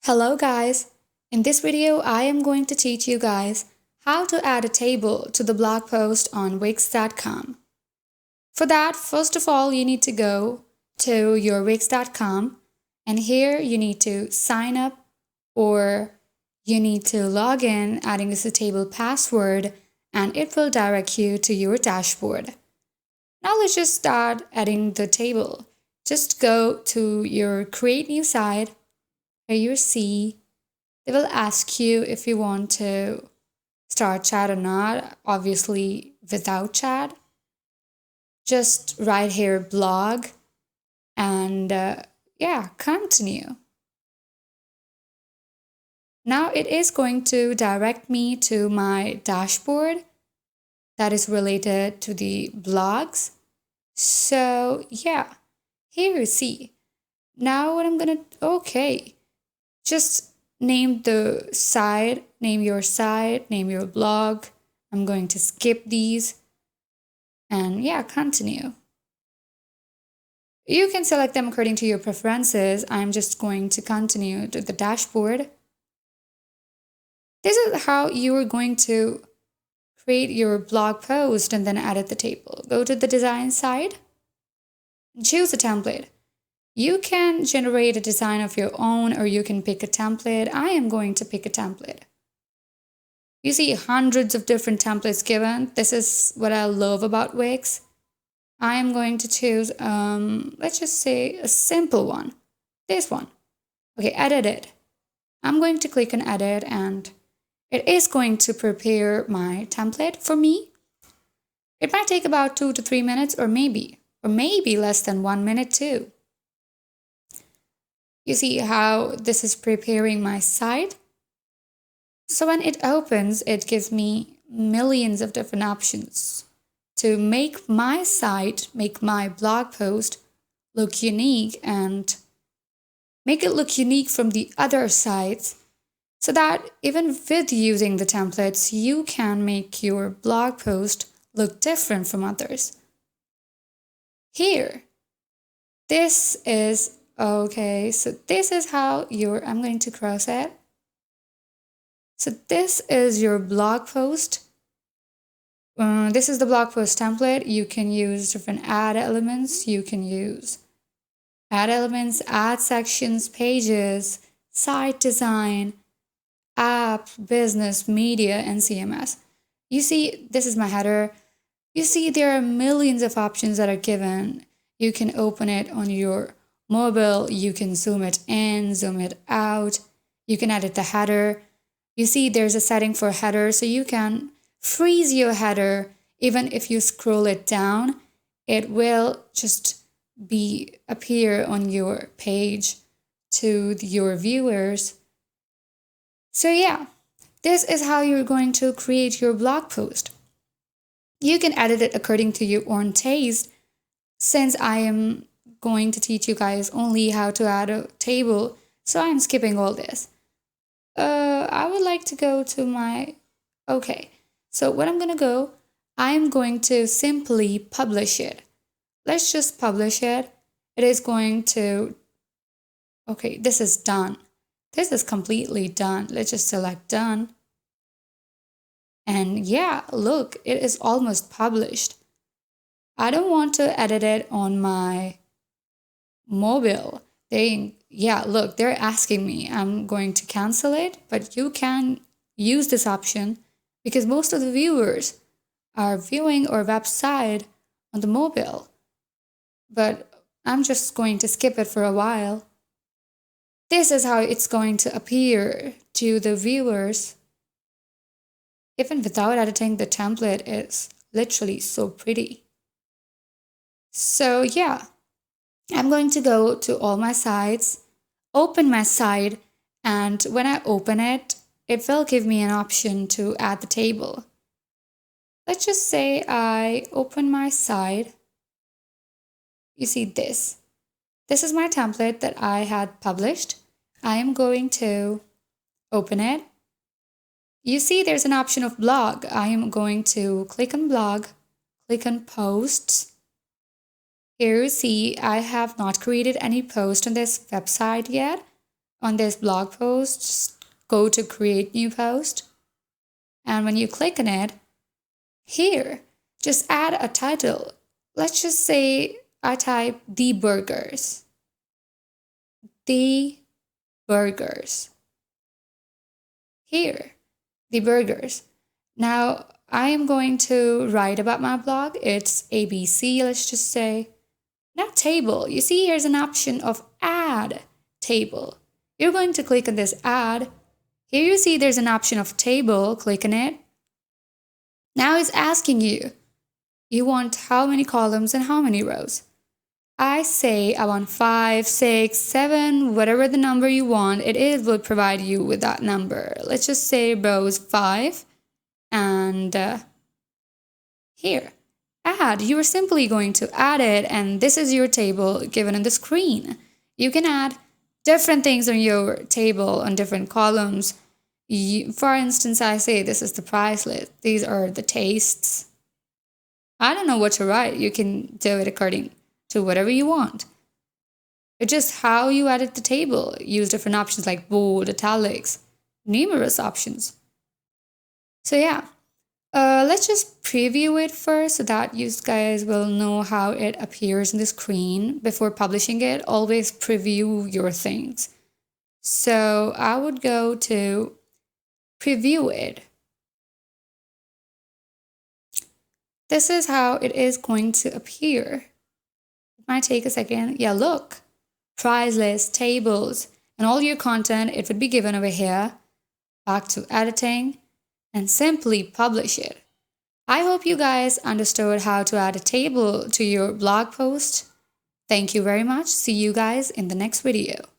Hello guys! In this video, I am going to teach you guys how to add a table to the blog post on Wix.com. For that, first of all, you need to go to your Wix.com and here you need to sign up or you need to log in adding this table password and it will direct you to your dashboard. Now let's just start adding the table. Just go to your create new site. Here you see, they will ask you if you want to start chat or not, obviously without chat. Just write here blog and continue. Now it is going to direct me to my dashboard that is related to the blogs. So yeah, here you see. Now what I'm gonna, just name the site, name your site, name your blog. I'm going to skip these and continue. You can select them according to your preferences. I'm just going to continue to the dashboard. This is how you are going to create your blog post and then edit the table. Go to the design side and choose a template. You can generate a design of your own or you can pick a template. I am going to pick a template. You see hundreds of different templates given. This is what I love about Wix. I am going to choose, let's just say a simple one. This one. Okay, edit it. I'm going to click on edit and it is going to prepare my template for me. It might take about 2 to 3 minutes or maybe less than 1 minute too. You see how this is preparing my site? So when it opens, it gives me millions of different options to make my site, make my blog post look unique and make it look unique from the other sites so that even with using the templates, you can make your blog post look different from others. Here, this is okay, so this is how I'm going to cross it. So this is your blog post. This is the blog post template. You can use different ad elements. You can use ad elements, ad sections, pages, site design, app, business, media, and CMS. You see, this is my header. You see, there are millions of options that are given. You can open it on your mobile, you can zoom it in, zoom it out, you can edit the header. You see there's a setting for header, so you can freeze your header. Even if you scroll it down, it will just appear on your page to your viewers. So yeah, this is how you're going to create your blog post. You can edit it according to your own taste. Since I am going to teach you guys only how to add a table, so I'm skipping all this. I would like to go to so what I'm going to simply publish it. Let's just publish it. It is going to, this is done. This is completely done. Let's just select done. And yeah, look, it is almost published. I don't want to edit it on my mobile. They're asking me. I'm going to cancel it, but you can use this option because most of the viewers are viewing our website on the mobile. But I'm just going to skip it for a while. This is how it's going to appear to the viewers. Even without editing, the template is literally so pretty. So yeah, I'm going to go to all my sites, open my site, and when I open it, it will give me an option to add the table. Let's just say I open my site. You see this. This is my template that I had published. I am going to open it. You see there's an option of blog. I am going to click on blog, click on posts. Here you see I have not created any post on this website yet. on this blog post, just go to create new post. And when you click on it, here, just add a title. Let's just say I type the burgers. The burgers. Here, the burgers. Now, I am going to write about my blog. It's ABC, let's just say. Now, table. You see, here's an option of add table. You're going to click on this add. Here you see there's an option of table. Click on it. Now it's asking you, you want how many columns and how many rows? I say I want 5, 6, 7, whatever the number you want, it will provide you with that number. Let's just say rows 5 and here, add. You are simply going to add it and this is your table given on the screen. You can add different things on your table on different columns. For instance, I say this is the price list. These are the tastes. I don't know what to write. You can do it according to whatever you want. It's just how you edit the table. Use different options like bold, italics, numerous options. So yeah, let's just preview it first so that you guys will know how it appears on the screen. Before publishing it, always preview your things. So I would go to preview it. This is how it is going to appear. It might take a second. Yeah, look. Price list, tables, and all your content, it would be given over here. Back to editing and simply publish it. I hope you guys understood how to add a table to your blog post. Thank you very much. See you guys in the next video.